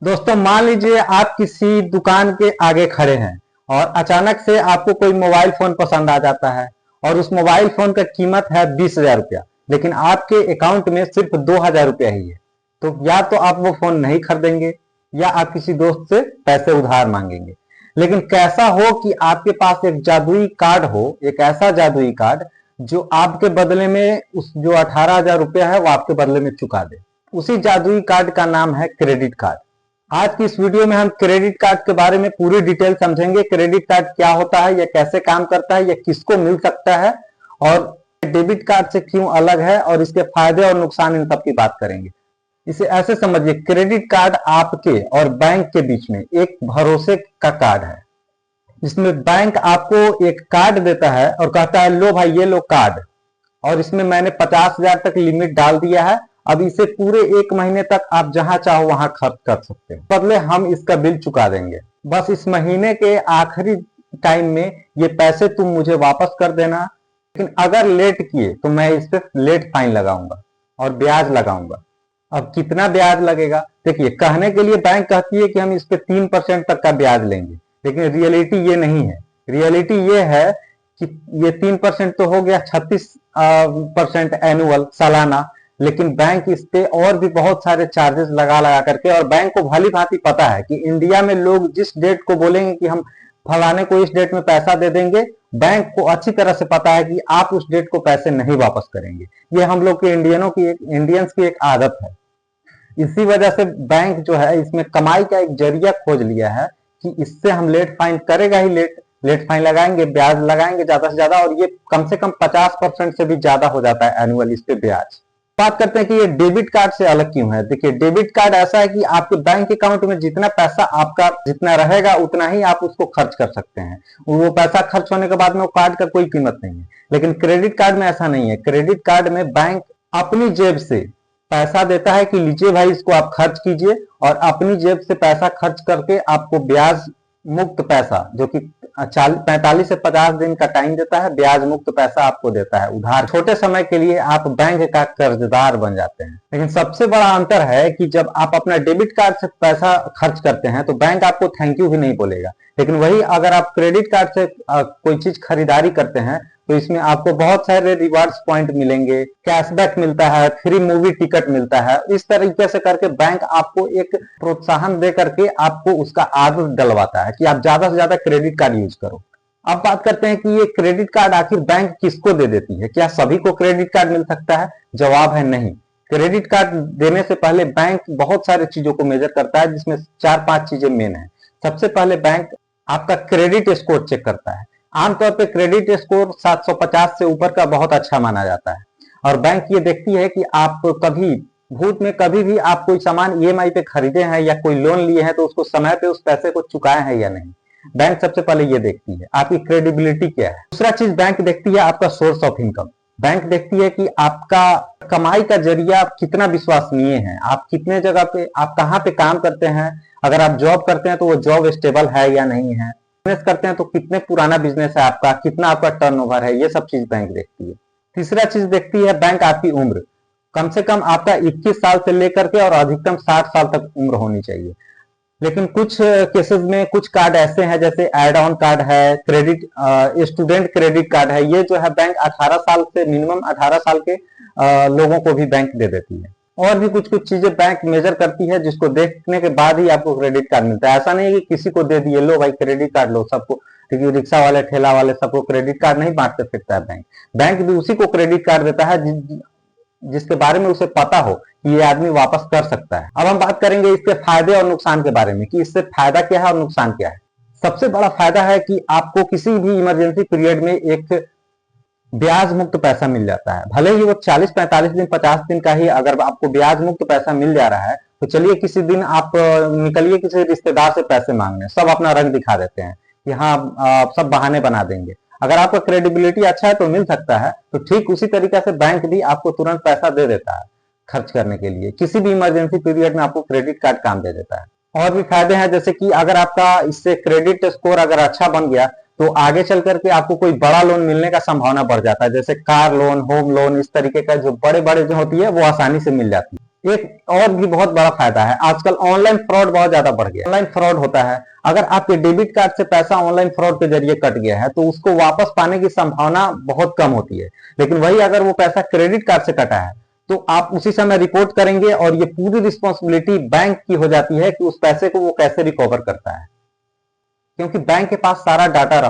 दोस्तों मान लीजिए आप किसी दुकान के आगे खड़े हैं और अचानक से आपको कोई मोबाइल फोन पसंद आ जाता है और उस मोबाइल फोन का कीमत है 20,000 रुपया, लेकिन आपके अकाउंट में सिर्फ 2,000 रुपया ही है। तो या तो आप वो फोन नहीं खरीदेंगे या आप किसी दोस्त से पैसे उधार मांगेंगे। लेकिन कैसा हो कि आपके पास एक जादुई कार्ड हो, एक ऐसा जादुई कार्ड जो आपके बदले में उस जो 18,000 रुपया है वो आपके बदले में चुका दे। उसी जादुई कार्ड का नाम है क्रेडिट कार्ड। आज की इस वीडियो में हम क्रेडिट कार्ड के बारे में पूरी डिटेल समझेंगे। क्रेडिट कार्ड क्या होता है, यह कैसे काम करता है, यह किसको मिल सकता है और डेबिट कार्ड से क्यों अलग है और इसके फायदे और नुकसान, इन सब की बात करेंगे। इसे ऐसे समझिए, क्रेडिट कार्ड आपके और बैंक के बीच में एक भरोसे का कार्ड है, जिसमें बैंक आपको एक कार्ड देता है और कहता है लो भाई ये लो कार्ड, और इसमें मैंने 50,000 तक लिमिट डाल दिया है। अब इसे पूरे 1 महीने तक आप जहां चाहो वहां खर्च कर सकते हो, बदले हम इसका बिल चुका देंगे। बस इस महीने के आखिरी टाइम में ये पैसे तुम मुझे वापस कर देना, लेकिन अगर लेट किए तो मैं इस पे लेट फाइन लगाऊंगा और ब्याज लगाऊंगा। अब कितना ब्याज लगेगा, देखिए कहने के लिए बैंक कहती है कि हम इस पे 3% तक का ब्याज लेंगे, लेकिन रियलिटी ये नहीं है। रियलिटी ये है कि ये 3% तो हो गया, 36% एनुअल सालाना, लेकिन बैंक इस पे और भी बहुत सारे चार्जेस लगा लगा करके, और बैंक को भली भांति पता है कि इंडिया में लोग जिस डेट को बोलेंगे कि हम फलाने को इस डेट में पैसा दे देंगे, बैंक को अच्छी तरह से पता है कि आप उस डेट को पैसे नहीं वापस करेंगे। ये हम लोग के इंडियंस की एक आदत है। इसी वजह से बैंक जो है इसमें कमाई का एक जरिया खोज लिया है कि इससे हम लेट फाइन करेगा ही लेट फाइन लगाएंगे, ब्याज लगाएंगे ज्यादा से ज्यादा, और ये कम से कम 50% से भी ज्यादा हो जाता है एनुअल इस पे ब्याज। बात करते हैं कि ये डेबिट कार्ड से अलग क्यों है। देखिए डेबिट कार्ड ऐसा है कि आपके बैंक अकाउंट में जितना पैसा आपका जितना रहेगा उतना ही आप उसको खर्च कर सकते हैं। वो पैसा खर्च होने के बाद में वो कार्ड का कोई कीमत नहीं है। लेकिन क्रेडिट कार्ड में ऐसा नहीं है। क्रेडिट कार्ड में बैंक अपनी जेब से पैसा देता है कि लीजिए भाई इसको आप खर्च कीजिए, और अपनी जेब से पैसा खर्च करके आपको ब्याज मुक्त पैसा, जो कि 45 से 50 दिन का टाइम देता है, ब्याज मुक्त पैसा आपको देता है उधार। छोटे समय के लिए आप बैंक का कर्जदार बन जाते हैं। लेकिन सबसे बड़ा अंतर है कि जब आप अपना डेबिट कार्ड से पैसा खर्च करते हैं तो बैंक आपको थैंक यू भी नहीं बोलेगा, लेकिन वही अगर आप क्रेडिट कार्ड से कोई चीज खरीदारी करते हैं तो इसमें आपको बहुत सारे रिवार्ड्स पॉइंट मिलेंगे, कैशबैक मिलता है, फ्री मूवी टिकट मिलता है। इस तरीके से करके बैंक आपको एक प्रोत्साहन दे करके आपको उसका आदत डलवाता है कि आप ज्यादा से ज्यादा क्रेडिट कार्ड यूज करो। अब बात करते हैं कि ये क्रेडिट कार्ड आखिर बैंक किसको दे देती है, क्या सभी को क्रेडिट कार्ड मिल सकता है? जवाब है नहीं। क्रेडिट कार्ड देने से पहले बैंक बहुत सारी चीजों को मेजर करता है, जिसमें 4-5 चीजें मेन है। सबसे पहले बैंक आपका क्रेडिट स्कोर चेक करता है। आमतौर पे क्रेडिट स्कोर 750 से ऊपर का बहुत अच्छा माना जाता है, और बैंक ये देखती है कि आप कभी भूत में कभी भी आप कोई सामान ईएमआई पे खरीदे हैं या कोई लोन लिए हैं तो उसको समय पे उस पैसे को चुकाए हैं या नहीं। बैंक सबसे पहले ये देखती है आपकी क्रेडिबिलिटी क्या है। दूसरा चीज बैंक देखती है आपका सोर्स ऑफ इनकम। बैंक देखती है कि आपका कमाई का जरिया कितना विश्वसनीय है, आप कितने जगह पे, आप कहाँ पे काम करते हैं। अगर आप जॉब करते हैं तो वो जॉब स्टेबल है या नहीं है। बिजनेस करते हैं तो कितने पुराना बिजनेस है आपका, कितना आपका टर्नओवर है, ये सब चीज बैंक देखती है। तीसरा चीज देखती है बैंक आपकी उम्र। कम से कम आपका 21 साल से लेकर के और अधिकतम 60 साल तक उम्र होनी चाहिए। लेकिन कुछ केसेस में कुछ कार्ड ऐसे हैं, जैसे एड ऑन कार्ड है, क्रेडिट स्टूडेंट क्रेडिट कार्ड है, ये जो है बैंक 18 साल से मिनिमम 18 साल के लोगों को भी बैंक दे देती है। और भी कुछ कुछ चीजें बैंक मेजर करती है, जिसको देखने के बाद ही आपको क्रेडिट कार्ड मिलता है। ऐसा नहीं है कि किसी को दे दिए लो भाई क्रेडिट कार्ड लो सबको, क्योंकि रिक्शा वाले ठेला वाले सबको क्रेडिट कार्ड नहीं बांट सकता है बैंक। बैंक भी उसी को क्रेडिट कार्ड देता है जिसके बारे में उसे पता हो कि ये आदमी वापस कर सकता है। अब हम बात करेंगे इसके फायदे और नुकसान के बारे में कि इससे फायदा क्या है और नुकसान क्या है। सबसे बड़ा फायदा है कि आपको किसी भी इमरजेंसी पीरियड में एक ब्याज मुक्त पैसा मिल जाता है। भले ही वो 40-45 दिन 50 दिन का ही अगर आपको ब्याज मुक्त पैसा मिल जा रहा है, तो चलिए किसी दिन आप निकलिए किसी रिश्तेदार से पैसे मांगने, सब अपना रंग दिखा देते हैं कि हाँ सब बहाने बना देंगे। अगर आपका क्रेडिबिलिटी अच्छा है तो मिल सकता है। तो ठीक उसी तरीके से बैंक भी आपको तुरंत पैसा दे देता है खर्च करने के लिए। किसी भी इमरजेंसी पीरियड में आपको क्रेडिट कार्ड काम दे देता है। और भी फायदे हैं, जैसे कि अगर आपका इससे क्रेडिट स्कोर अगर अच्छा बन गया तो आगे चल करके आपको कोई बड़ा लोन मिलने का संभावना बढ़ जाता है, जैसे कार लोन, होम लोन, इस तरीके का जो बड़े बड़े जो होती है वो आसानी से मिल जाती है। एक और भी बहुत बड़ा फायदा है, आजकल ऑनलाइन फ्रॉड बहुत ज्यादा बढ़ गया। ऑनलाइन फ्रॉड होता है, अगर आपके डेबिट कार्ड से पैसा ऑनलाइन फ्रॉड के जरिए कट गया है तो उसको वापस पाने की संभावना बहुत कम होती है। लेकिन वही अगर वो पैसा क्रेडिट कार्ड से कटा है तो आप उसी समय रिपोर्ट करेंगे और ये पूरी रिस्पॉन्सिबिलिटी बैंक की हो जाती है कि उस पैसे को वो कैसे रिकवर करता है, क्योंकि बैंक के पास सारा डाटा रहता है।